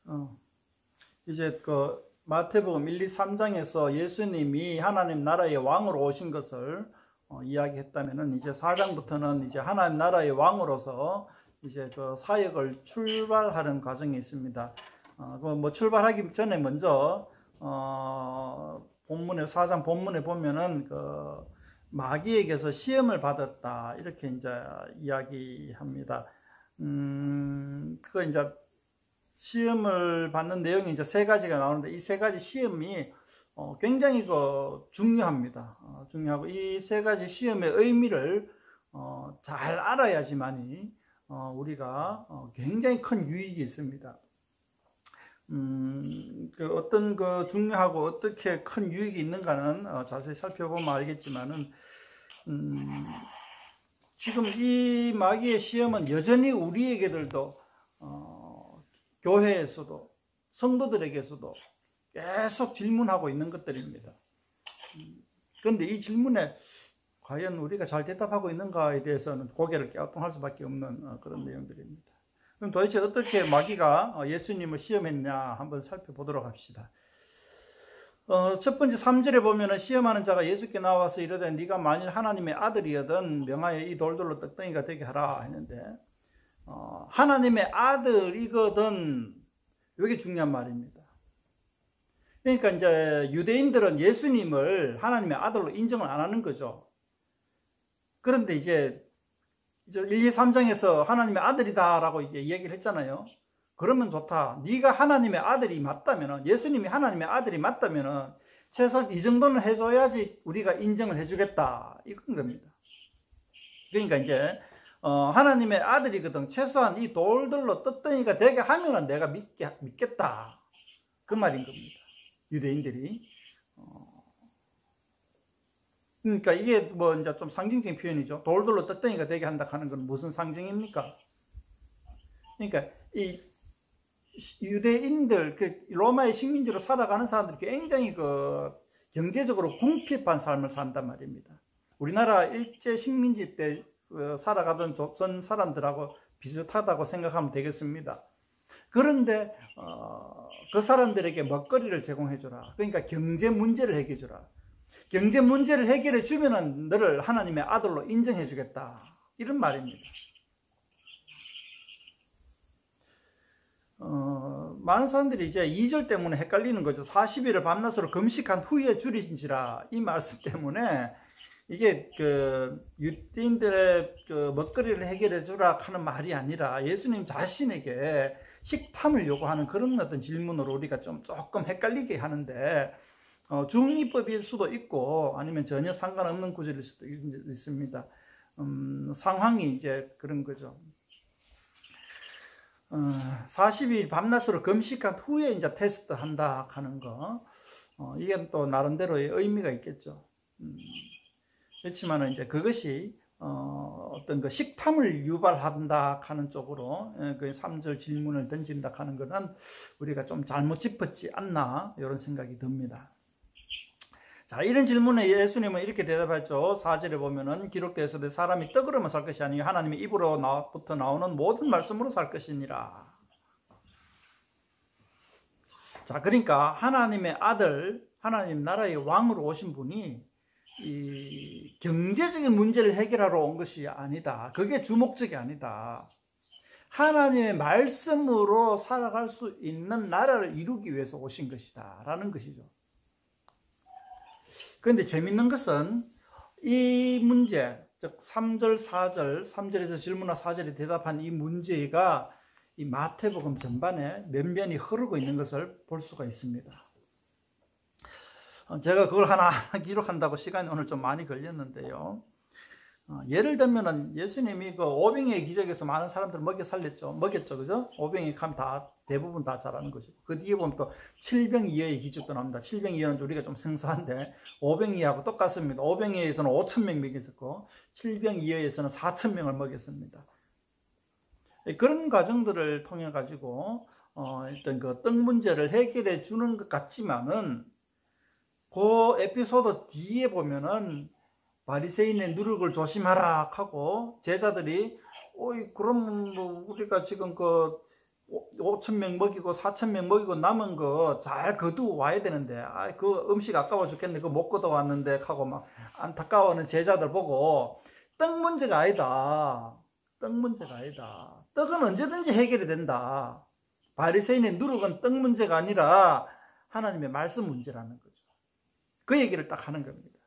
어, 이제 그 마태복음 1, 2, 3장에서 예수님이 하나님 나라의 왕으로 오신 것을 이야기했다면은, 이제 4장부터는 이제 하나님 나라의 왕으로서 이제 그 사역을 출발하는 과정이 있습니다. 뭐 출발하기 전에 먼저 본문에 4장 본문에 보면은 그 마귀에게서 시험을 받았다 이렇게 이제 이야기합니다. 그거 이제 시험을 받는 내용이 이제 세 가지가 나오는데, 이 세 가지 시험이 굉장히 중요합니다. 중요하고, 이 세 가지 시험의 의미를 잘 알아야지만이 우리가 굉장히 큰 유익이 있습니다. 어떤 중요하고 어떻게 큰 유익이 있는가는 자세히 살펴보면 알겠지만은, 지금 이 마귀의 시험은 여전히 우리에게들도 교회에서도 성도들에게서도 계속 질문하고 있는 것들입니다. 그런데 이 질문에 과연 우리가 잘 대답하고 있는가에 대해서는 고개를 갸우뚱할 수밖에 없는 그런 내용들입니다. 그럼 도대체 어떻게 마귀가 예수님을 시험했냐 한번 살펴보도록 합시다. 첫 번째 3절에 보면은, 시험하는 자가 예수께 나와서 이르되 네가 만일 하나님의 아들이거든 명하여 이 돌들로 떡덩이가 되게 하라 했는데, 하나님의 아들이거든, 이게 중요한 말입니다. 그러니까 이제 유대인들은 예수님을 하나님의 아들로 인정을 안 하는 거죠. 그런데 이제 1, 2, 3장에서 하나님의 아들이다라고 이제 얘기를 했잖아요. 그러면 좋다. 네가 하나님의 아들이 맞다면은, 예수님이 하나님의 아들이 맞다면은 최소한 이 정도는 해줘야지 우리가 인정을 해주겠다, 이건 겁니다. 그러니까 이제 하나님의 아들이거든, 최소한 이 돌들로 떡덩이가 되게 하면은 내가 믿겠다, 그 말인 겁니다. 유대인들이. 그러니까 이게 뭐 이제 좀 상징적인 표현이죠. 돌들로 떡덩이가 되게 한다 하는 건 무슨 상징입니까? 그러니까 이 유대인들, 로마의 식민지로 살아가는 사람들이 굉장히 경제적으로 궁핍한 삶을 산단 말입니다. 우리나라 일제 식민지 때 살아가던 조선 사람들하고 비슷하다고 생각하면 되겠습니다. 그런데 그 사람들에게 먹거리를 제공해줘라. 그러니까 경제 문제를 해결해줘라. 경제 문제를 해결해 주면은 너를 하나님의 아들로 인정해 주겠다, 이런 말입니다. 많은 사람들이 이제 2절 때문에 헷갈리는 거죠. 40일을 밤낮으로 금식한 후에 줄이신지라, 이 말씀 때문에 이게 유대인들의 먹거리를 해결해 주라 하는 말이 아니라 예수님 자신에게 식탐을 요구하는 그런 어떤 질문으로 우리가 조금 헷갈리게 하는데, 중의법일 수도 있고 아니면 전혀 상관없는 구절일 수도 있습니다. 상황이 이제 그런 거죠. 40일 밤낮으로 금식한 후에 이제 테스트 한다 하는 거, 이게 또 나름대로의 의미가 있겠죠. 그렇지만은 이제 그것이 어떤 식탐을 유발한다 하는 쪽으로 그 3절 질문을 던진다 하는 것은 우리가 좀 잘못 짚었지 않나, 이런 생각이 듭니다. 자, 이런 질문에 예수님은 이렇게 대답했죠. 4절에 보면은 기록되어 있으되 사람이 떡으로만 살 것이 아니요 하나님의 입으로부터 나오는 모든 말씀으로 살 것이니라. 자, 그러니까 하나님의 아들, 하나님 나라의 왕으로 오신 분이 이 경제적인 문제를 해결하러 온 것이 아니다. 그게 주목적이 아니다. 하나님의 말씀으로 살아갈 수 있는 나라를 이루기 위해서 오신 것이다 라는 것이죠. 그런데 재밌는 것은 이 문제, 즉 3절, 4절, 3절에서 질문과 4절에 대답한 이 문제가 이 마태복음 전반에 면면이 흐르고 있는 것을 볼 수가 있습니다. 제가 그걸 하나 기록한다고 시간이 오늘 좀 많이 걸렸는데요. 예를 들면은 예수님이 오병이의 기적에서 많은 사람들을 먹였죠, 그죠? 오병이 가면 대부분 다 잘하는 것이고, 그 뒤에 보면 또 7병이어의 기적도 나옵니다. 7병이어는 우리가 좀 생소한데 오병이하고 똑같습니다. 오병이에서는 5,000명 먹였었고 7병이어에서는 4,000명을 먹였습니다. 그런 과정들을 통해 가지고 일단 떡 문제를 해결해 주는 것 같지만은, 그 에피소드 뒤에 보면은 바리새인의 누룩을 조심하라 하고 제자들이 그럼 뭐 우리가 지금 5,000명 먹이고 4,000명 먹이고 남은 거 잘 거두어 와야 되는데, 그 음식 아까워 죽겠네, 그거 못 거둬 왔는데 하고 막 안타까워하는 제자들 보고, 떡 문제가 아니다. 떡 문제가 아니다. 떡은 언제든지 해결이 된다. 바리새인의 누룩은 떡 문제가 아니라 하나님의 말씀 문제라는 거죠. 그 얘기를 딱 하는 겁니다.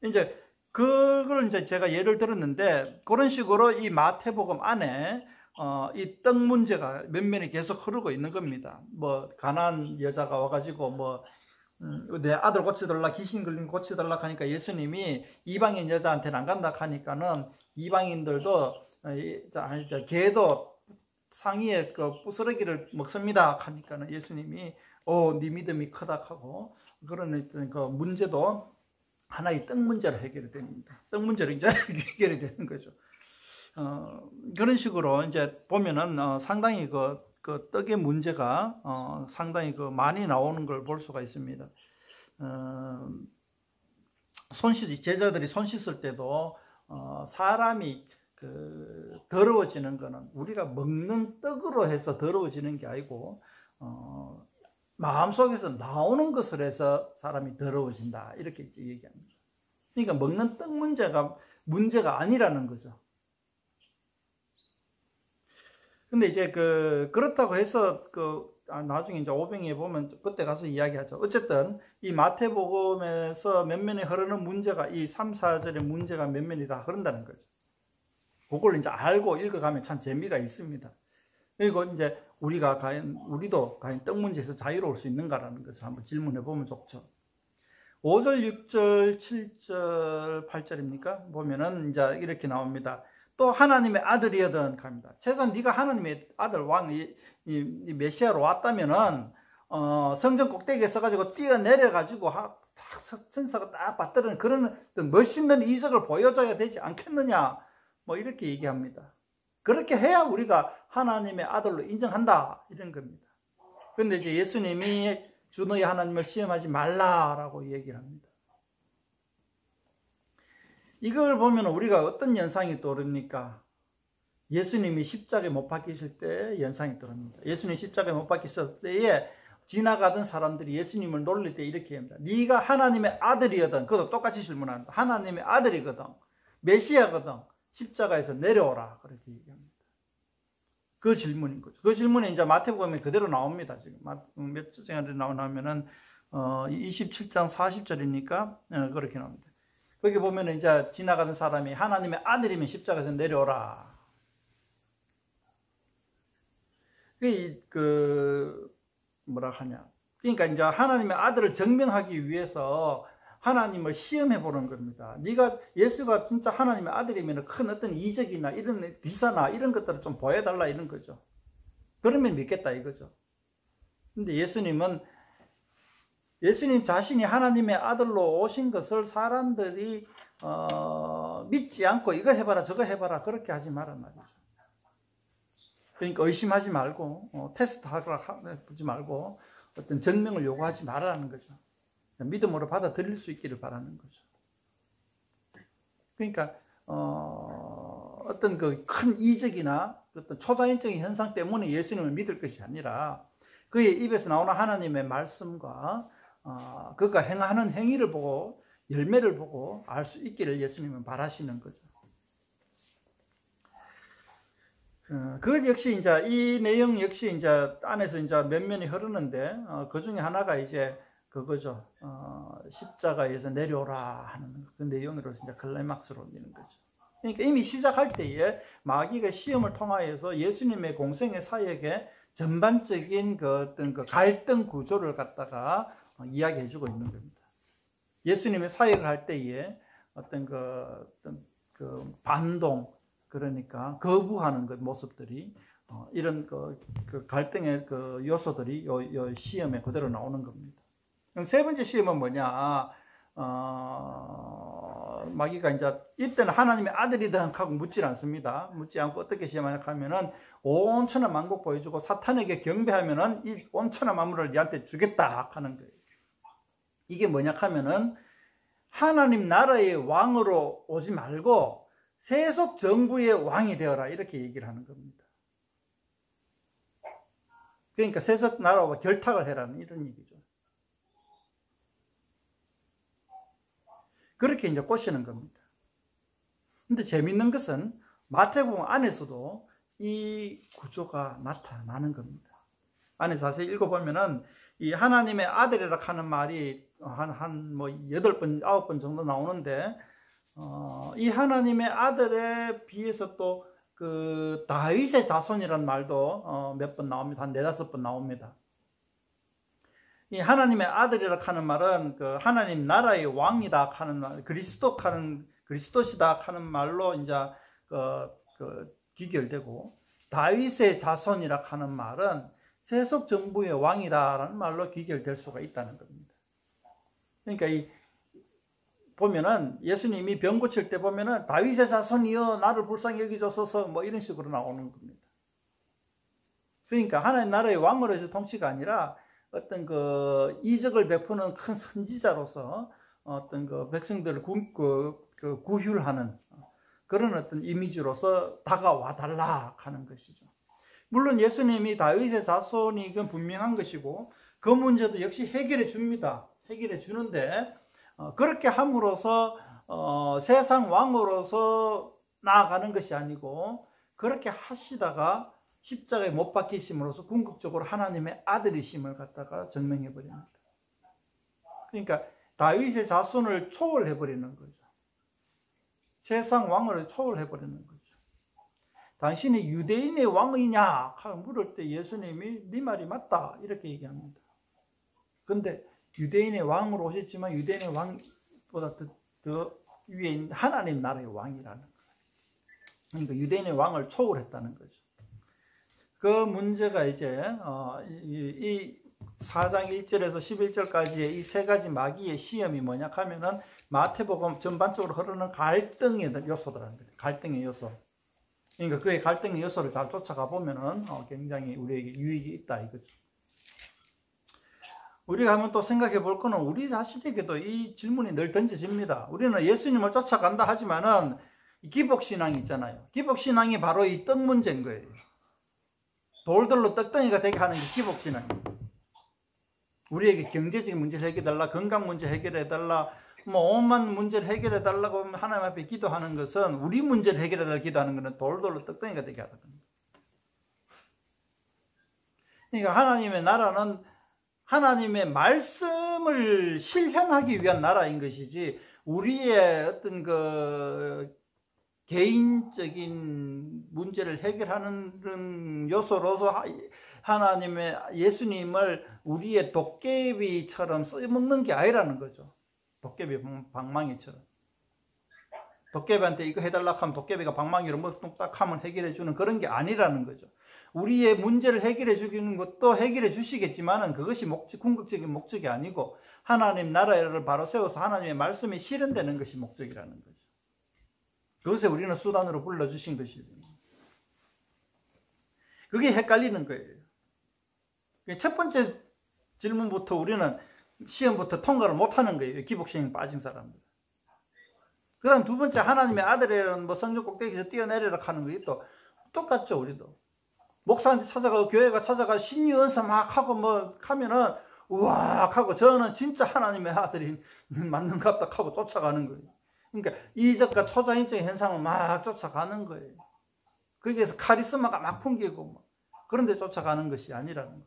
이제 그걸 이제 제가 예를 들었는데, 그런 식으로 이 마태복음 안에 이 떡 문제가 면면이 계속 흐르고 있는 겁니다. 뭐 가난한 여자가 와가지고 내 아들 고쳐달라, 귀신 걸린 거 고쳐달라 하니까 예수님이 이방인 여자한테는 안 간다 하니까는 이방인들도 개도 상의에 그 부스러기를 먹습니다 하니까는 예수님이 네 믿음이 크다 하고, 그런 그 문제도 하나의 떡 문제로 해결이 됩니다. 떡 문제로 이제 해결이 되는 거죠. 그런 식으로 이제 보면은 상당히 그 떡의 문제가 상당히 많이 나오는 걸 볼 수가 있습니다. 제자들이 손 씻을 때도 사람이 더러워지는 거는 우리가 먹는 떡으로 해서 더러워지는 게 아니고 마음속에서 나오는 것을 해서 사람이 더러워진다, 이렇게 얘기합니다. 그러니까 먹는 떡 문제가 아니라는 거죠. 근데 이제 그렇다고 해서 나중에 이제 오병이에 보면 그때 가서 이야기하죠. 어쨌든 이 마태복음에서 면면이 흐르는 문제가, 이 3, 4절의 문제가 면면이 다 흐른다는 거죠. 그걸 이제 알고 읽어가면 참 재미가 있습니다. 그리고 이제 우리도 과연 떡 문제에서 자유로울 수 있는가라는 것을 한번 질문해 보면 좋죠. 5절, 6절, 7절, 8절입니까? 보면은 이제 이렇게 나옵니다. 또 하나님의 아들이여든 합니다. 최소한 네가 하나님의 아들 이 메시아로 왔다면은 성전 꼭대기에 서가지고 뛰어내려가지고 천사가 딱 받들은 그런 멋있는 이적을 보여줘야 되지 않겠느냐, 뭐 이렇게 얘기합니다. 그렇게 해야 우리가 하나님의 아들로 인정한다, 이런 겁니다. 그런데 이제 예수님이 주 너희 하나님을 시험하지 말라라고 얘기를 합니다. 이걸 보면 우리가 어떤 연상이 떠오릅니까? 예수님이 십자가에 못 박히실 때 연상이 떠오릅니다. 예수님이 십자가에 못 박히실 때에 지나가던 사람들이 예수님을 놀릴 때 이렇게 합니다. 네가 하나님의 아들이거든. 그것도 똑같이 질문합니다. 하나님의 아들이거든, 메시아거든, 십자가에서 내려오라, 그렇게 얘기합니다. 그 질문인 거죠. 그 질문이 이제 마태복음에 그대로 나옵니다. 지금 몇 장에 나오면은 27장 40절이니까 그렇게 나옵니다. 거기 보면 이제 지나가는 사람이 하나님의 아들이면 십자가에서 내려오라. 뭐라 하냐. 그러니까 이제 하나님의 아들을 증명하기 위해서 하나님을 시험해 보는 겁니다. 예수가 진짜 하나님의 아들이면 큰 어떤 이적이나 이런 기사나 이런 것들을 좀 보여달라, 이런 거죠. 그러면 믿겠다, 이거죠. 근데 예수님 자신이 하나님의 아들로 오신 것을 사람들이 믿지 않고 이거 해봐라 저거 해봐라 그렇게 하지 말란 말이죠. 그러니까 의심하지 말고 테스트 하지 말고 어떤 증명을 요구하지 말라는 거죠. 믿음으로 받아들일 수 있기를 바라는 거죠. 그러니까 어떤 큰 이적이나 어떤 초자연적인 현상 때문에 예수님을 믿을 것이 아니라 그의 입에서 나오는 하나님의 말씀과 그가 행하는 행위를 보고 열매를 보고 알 수 있기를 예수님은 바라시는 거죠. 그 역시 이제 이 내용 역시 이제 안에서 이제 면면이 흐르는데 그 중에 하나가 이제 그거죠. 십자가에서 내려오라 하는 그 내용으로 이제 클라이막스로 있는 거죠. 그러니까 이미 시작할 때에 마귀가 시험을 통하여서 예수님의 공생의 사역에 전반적인 어떤 갈등 구조를 갖다가 이야기해주고 있는 겁니다. 예수님의 사역을 할 때에 어떤 반동, 그러니까 거부하는 모습들이 이런 갈등의 요소들이 요 시험에 그대로 나오는 겁니다. 그럼 세 번째 시험은 뭐냐? 마귀가 이제 이때는 하나님의 아들이든 하고 묻질 않습니다. 묻지 않고 어떻게 시험하냐 하면은 온 천하 만국 보여주고 사탄에게 경배하면은 이 온 천하 만물을 네한테 주겠다 하는 거예요. 이게 뭐냐 하면은 하나님 나라의 왕으로 오지 말고 세속 정부의 왕이 되어라, 이렇게 얘기를 하는 겁니다. 그러니까 세속 나라와 결탁을 해라는 이런 얘기죠. 그렇게 이제 꼬시는 겁니다. 근데 재밌는 것은 마태복음 안에서도 이 구조가 나타나는 겁니다. 안에 자세히 읽어보면은 이 하나님의 아들이라 하는 말이 한 뭐 8번, 9번 정도 나오는데, 이 하나님의 아들에 비해서 또 그 다윗의 자손이라는 말도 몇 번 나옵니다. 한 4-5번 나옵니다. 이 하나님의 아들이라 하는 말은 그 하나님 나라의 왕이다 하는 말, 그리스도시다 하는 말로 이제 기결되고, 다윗의 자손이라 하는 말은 세속 정부의 왕이다라는 말로 기결될 수가 있다는 겁니다. 그러니까 보면은 예수님이 병 고칠 때 보면은 다윗의 자손이여 나를 불쌍히 여기소서 뭐 이런 식으로 나오는 겁니다. 그러니까 하나님 나라의 왕으로서 통치가 아니라 어떤 그 이적을 베푸는 큰 선지자로서 어떤 그 백성들을 구휼하는 그런 어떤 이미지로서 다가와 달라 하는 것이죠. 물론 예수님이 다윗의 자손이 이건 분명한 것이고 그 문제도 역시 해결해 줍니다. 해결해 주는데 그렇게 함으로써 세상 왕으로서 나아가는 것이 아니고 그렇게 하시다가 십자가에 못 박히심으로써 궁극적으로 하나님의 아들이심을 갖다가 증명해 버립니다. 그러니까 다윗의 자손을 초월해 버리는 거죠. 세상 왕을 초월해 버리는 거죠. 당신이 유대인의 왕이냐 물을 때 예수님이 네 말이 맞다 이렇게 얘기합니다. 그런데 유대인의 왕으로 오셨지만 유대인의 왕보다 더 위에 있는 하나님 나라의 왕이라는 거예요. 그러니까 유대인의 왕을 초월했다는 거죠. 그 문제가 이제 이 4장 1절에서 11절까지의 이 3가지 마귀의 시험이 뭐냐 하면은 마태복음 전반적으로 흐르는 갈등의 요소들하는 거예요. 갈등의 요소. 그러니까 그의 갈등의 요소를 잘 쫓아가 보면은 굉장히 우리에게 유익이 있다 이거죠. 우리가 한번 또 생각해 볼 거는 우리 자신에게도 이 질문이 늘 던져집니다. 우리는 예수님을 쫓아간다 하지만은 기복신앙이 있잖아요. 기복신앙이 바로 이 떡 문제인 거예요. 돌들로 떡덩이가 되게 하는 게 기복신앙이에요. 우리에게 경제적인 문제를 해결해달라, 건강 문제 해결해달라, 뭐 온갖 문제를 해결해달라고 하나님 앞에 기도하는 것은 우리 문제를 해결해달라고 기도하는 것은 돌돌로 떡덩이가 되게 하는 겁니다. 그러니까 하나님의 나라는 하나님의 말씀을 실현하기 위한 나라인 것이지 우리의 어떤 그 개인적인 문제를 해결하는 요소로서 하나님의 예수님을 우리의 도깨비처럼 써먹는 게 아니라는 거죠. 도깨비 방망이처럼. 도깨비한테 이거 해달라고 하면 도깨비가 방망이로 뭐 뚝딱 하면 해결해 주는 그런 게 아니라는 거죠. 우리의 문제를 해결해 주는 것도 해결해 주시겠지만은 그것이 궁극적인 목적이 아니고 하나님 나라를 바로 세워서 하나님의 말씀이 실현되는 것이 목적이라는 거죠. 그것에 우리는 수단으로 불러주신 것이죠. 그게 헷갈리는 거예요. 첫 번째 질문부터 우리는 시험부터 통과를 못하는 거예요. 기복신앙에 빠진 사람들. 그 다음 두 번째 하나님의 아들이라는 뭐 성전 꼭대기에서 뛰어내리라 하는 게 또 똑같죠. 우리도 목사한테 찾아가고 교회가 찾아가 신유언사 막 하고 뭐 하면은 우악 하고 저는 진짜 하나님의 아들이 맞는갑다 하고 쫓아가는 거예요. 그러니까 이적과 초자연적인 현상을 막 쫓아가는 거예요. 거기에서 카리스마가 막 풍기고 뭐 그런데 쫓아가는 것이 아니라는 거예요.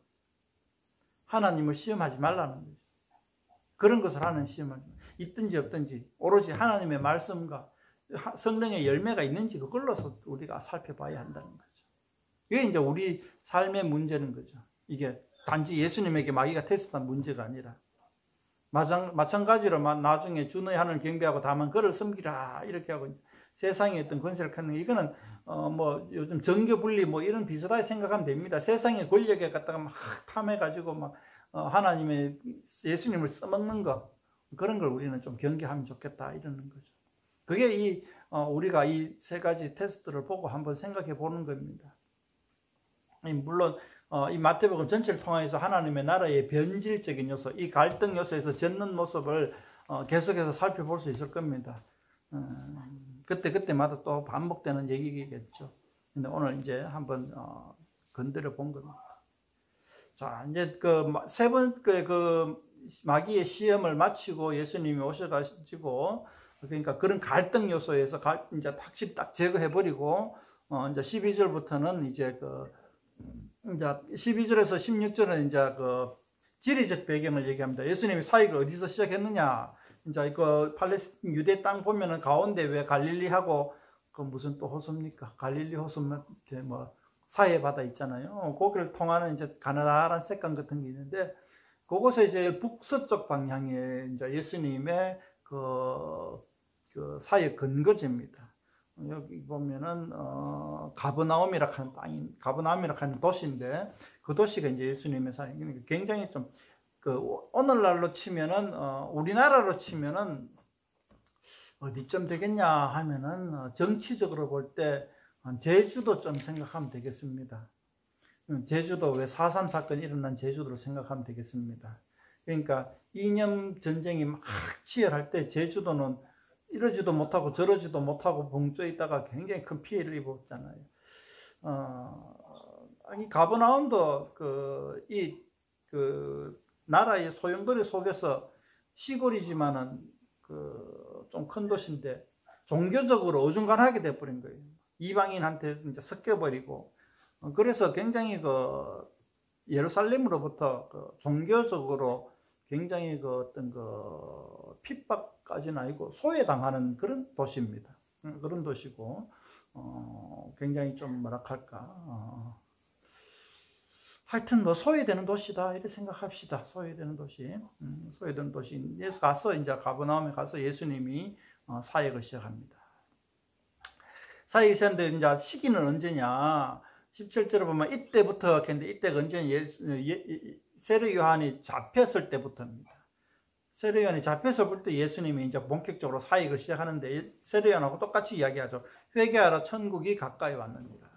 하나님을 시험하지 말라는 거죠. 그런 것을 하는 시험을 있든지 없든지 오로지 하나님의 말씀과 성령의 열매가 있는지 그걸로서 우리가 살펴봐야 한다는 거죠. 이게 이제 우리 삶의 문제는 거죠. 이게 단지 예수님에게 마귀가 테스트한 문제가 아니라 마찬가지로 나중에 주 너희 하늘 경배하고 다만 그를 섬기라 이렇게 하고 세상의 어떤 권세를 갖는 이거는 뭐 요즘 정교 분리 뭐 이런 비슷하게 생각하면 됩니다. 세상의 권력에 갖다가 막 탐해가지고 막 하나님의 예수님을 써먹는 거 그런 걸 우리는 좀 경계하면 좋겠다 이러는 거죠. 그게 우리가 이 3가지 테스트를 보고 한번 생각해 보는 겁니다. 물론 이 마태복음 전체를 통해서 하나님의 나라의 변질적인 요소, 이 갈등 요소에서 젖는 모습을 계속해서 살펴볼 수 있을 겁니다. 그때마다 또 반복되는 얘기겠죠. 근데 오늘 이제 한번 건드려 본 겁니다. 자, 이제 세 번, 마귀의 시험을 마치고 예수님이 오셔가지고, 그러니까 그런 갈등 요소에서 이제 확실히 딱 제거해버리고, 이제 12절부터는 이제 이제 12절에서 16절은 이제 지리적 배경을 얘기합니다. 예수님이 사역을 어디서 시작했느냐. 이제 팔레스틴 유대 땅 보면은 가운데 왜 갈릴리하고 무슨 또 호수입니까? 갈릴리 호수 뭐 사해 바다 있잖아요. 거기를 통하는 이제 가느다란 색강 같은 게 있는데 그곳에 이제 북서쪽 방향에 이제 예수님의 사역 근거지입니다. 여기 보면은 가버나움이라 하는 도시인데 그 도시가 이제 예수님의 사역. 굉장히 좀 오늘날로 치면은 우리나라로 치면은 어디쯤 되겠냐 하면은 정치적으로 볼 때 제주도 좀 생각하면 되겠습니다. 제주도 왜 4.3 사건이 일어난 제주도로 생각하면 되겠습니다. 그러니까 이념 전쟁이 막 치열할 때 제주도는 이러지도 못하고 저러지도 못하고 붕 떠 있다가 굉장히 큰 피해를 입었잖아요. 이 가버나움도 나라의 소용돌이 속에서 시골이지만은 좀 큰 도시인데 종교적으로 어중간하게 돼버린 거예요. 이방인한테 이제 섞여버리고 그래서 굉장히 예루살렘으로부터 종교적으로 굉장히 핍박까지는 아니고 소외당하는 그런 도시입니다. 그런 도시고 굉장히 좀 뭐랄까 하여튼 뭐 소외되는 도시다 이렇게 생각합시다. 소외되는 도시, 소외되는 도시에서 가서 이제 가버나움에 가서 예수님이 사역을 시작합니다. 사역을 시작하는데 이제 시기는 언제냐? 17절에 보면 이때부터 했는데 이때가 언제냐? 세례 요한이 잡혔을 때부터입니다. 세례 요한이 잡혔을 때 예수님이 이제 본격적으로 사역을 시작하는데 세례 요한하고 똑같이 이야기하죠. 회개하라, 천국이 가까이 왔느니라.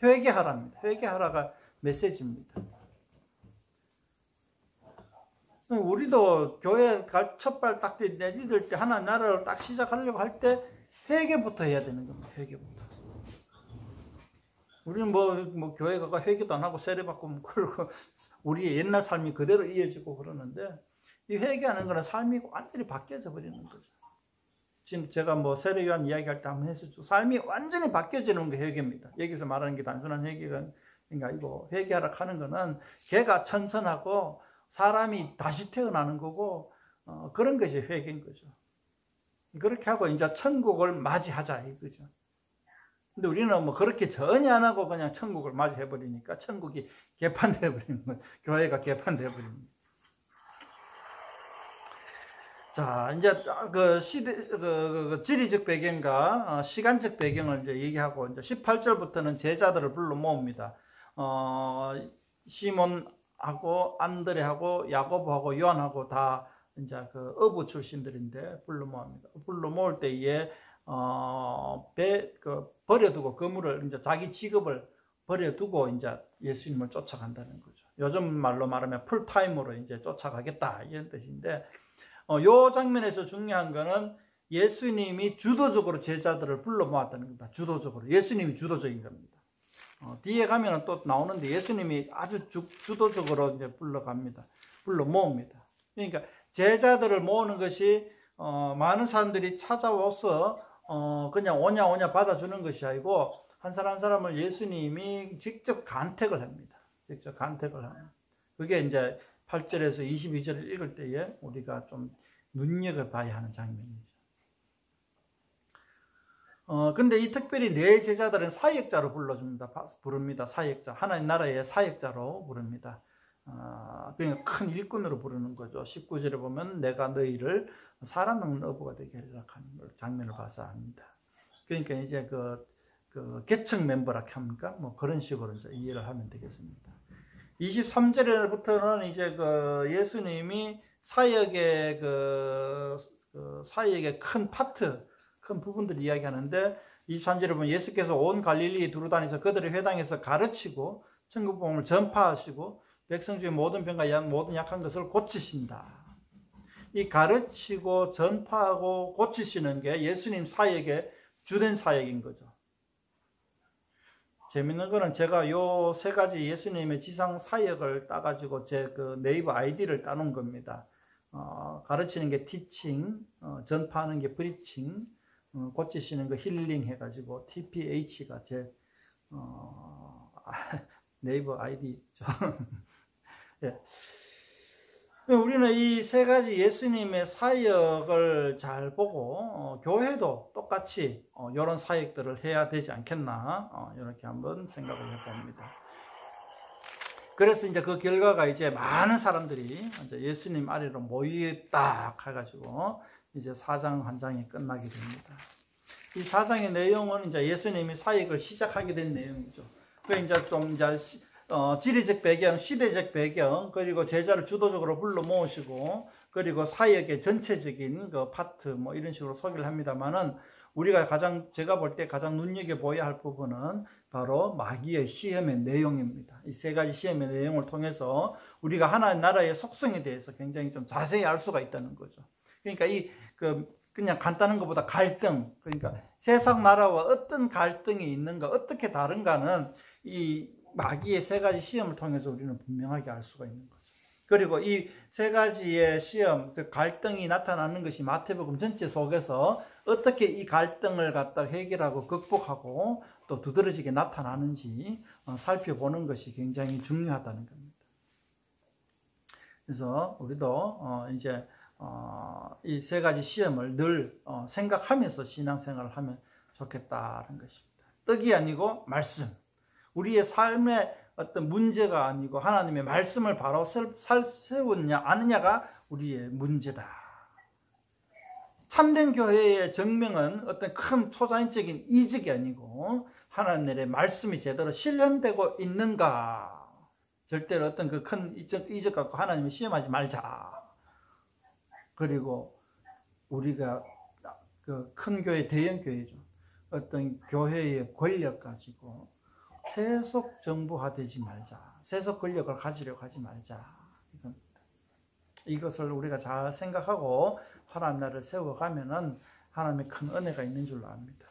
회개하라입니다. 회개하라가 메시지입니다. 우리도 교회 첫발 딱 내딛을 때 하나님 나라를 딱 시작하려고 할 때 회개부터 해야 되는 겁니다. 회개부터. 우리는 뭐 교회 가가 회개도 안 하고 세례받고 그러고 우리의 옛날 삶이 그대로 이어지고 그러는데 이 회개하는 거는 삶이 완전히 바뀌어져 버리는 거죠. 지금 제가 뭐 세례 요한 이야기할 때 한번 했었죠. 삶이 완전히 바뀌어지는 게 회개입니다. 여기서 말하는 게 단순한 회개가 아니고 회개하라 하는 거는 걔가 천선하고 사람이 다시 태어나는 거고 그런 것이 회개인 거죠. 그렇게 하고 이제 천국을 맞이하자 이거죠. 근데 우리는 뭐 그렇게 전혀 안 하고 그냥 천국을 맞이해 버리니까 천국이 개판돼 버리는 거예요. 교회가 개판돼 버리는 거예요. 자, 이제 지리적 배경과 시간적 배경을 이제 얘기하고 이제 18절부터는 제자들을 불러 모읍니다. 시몬하고 안드레하고 야고보하고 요한하고 다 이제 어부 출신들인데 불러 모읍니다. 불러 모을 때에 버려두고 그물을 이제 자기 직업을 버려두고 이제 예수님을 쫓아간다는 거죠. 요즘 말로 말하면 풀타임으로 이제 쫓아가겠다 이런 뜻인데. 요 장면에서 중요한 거는 예수님이 주도적으로 제자들을 불러 모았다는 겁니다. 주도적으로. 예수님이 주도적인 겁니다. 뒤에 가면은 또 나오는데 예수님이 아주 주도적으로 이제 불러 모읍니다. 그러니까 제자들을 모으는 것이, 많은 사람들이 찾아와서, 그냥 오냐 받아주는 것이 아니고, 한 사람 한 사람을 예수님이 직접 간택을 합니다. 직접 간택을 합니다. 그게 이제 8절에서 22절을 읽을 때에 우리가 좀 눈여겨봐야 하는 장면이죠. 근데 이 특별히 네 제자들은 사역자로 부릅니다. 사역자. 하나님 나라의 사역자로 부릅니다. 그러니까 큰 일꾼으로 부르는 거죠. 19절에 보면 내가 너희를 사람 먹는 어부가 되게 하리라 하는 장면을 봐서 압니다. 그러니까 이제 계층 멤버라 합니까? 뭐 그런 식으로 이제 이해를 하면 되겠습니다. 23절부터는 이제 예수님이 사역의 사역의 큰 파트, 큰 부분들을 이야기하는데 23절에 보면 예수께서 온 갈릴리에 두루다니서 그들의 회당에서 가르치고 천국 복음을 전파하시고 백성 중에 모든 병과 모든 약한 것을 고치신다. 이 가르치고 전파하고 고치시는 게 예수님 사역의 주된 사역인 거죠. 재밌는 거는 제가 요 세 가지 예수님의 지상 사역을 따가지고 제 그 네이버 아이디를 따놓은 겁니다. 가르치는 게 티칭, 전파하는 게 프리칭, 고치시는 거 힐링 해가지고 TPH가 제 네이버 아이디죠. 예. 우리는 이 세 가지 예수님의 사역을 잘 보고 교회도 똑같이 이런 사역들을 해야 되지 않겠나 이렇게 한번 생각을 해봅니다. 그래서 이제 그 결과가 이제 많은 사람들이 이제 예수님 아래로 모이다 해가지고 이제 4장 한 장이 끝나게 됩니다. 이 4장의 내용은 이제 예수님이 사역을 시작하게 된 내용이죠. 그 이제 좀 이제 지리적 배경, 시대적 배경, 그리고 제자를 주도적으로 불러 모으시고, 그리고 사역의 전체적인 그 파트, 뭐 이런 식으로 소개를 합니다만은, 우리가 제가 볼 때 가장 눈여겨보아야 할 부분은 바로 마귀의 시험의 내용입니다. 이 세 가지 시험의 내용을 통해서 우리가 하나님 나라의 속성에 대해서 굉장히 좀 자세히 알 수가 있다는 거죠. 그러니까 그냥 간단한 것보다 갈등, 그러니까 세상 나라와 어떤 갈등이 있는가, 어떻게 다른가는 이 마귀의 세 가지 시험을 통해서 우리는 분명하게 알 수가 있는 거죠. 그리고 이 세 가지의 시험, 그 갈등이 나타나는 것이 마태복음 전체 속에서 어떻게 이 갈등을 갖다 해결하고 극복하고 또 두드러지게 나타나는지 살펴보는 것이 굉장히 중요하다는 겁니다. 그래서 우리도 이제 이 세 가지 시험을 늘 생각하면서 신앙생활을 하면 좋겠다는 것입니다. 떡이 아니고 말씀. 우리의 삶의 어떤 문제가 아니고 하나님의 말씀을 바로 세우느냐 아느냐가 우리의 문제다. 참된 교회의 정명은 어떤 큰 초자연적인 이적이 아니고 하나님의 말씀이 제대로 실현되고 있는가. 절대로 어떤 그 큰 이적 갖고 하나님을 시험하지 말자. 그리고 우리가 그 큰 교회, 대형 교회죠. 어떤 교회의 권력 가지고 세속 정부화되지 말자. 세속 권력을 가지려고 하지 말자. 이것을 우리가 잘 생각하고 하나님 나라를 세워가면은 하나님의 큰 은혜가 있는 줄로 압니다.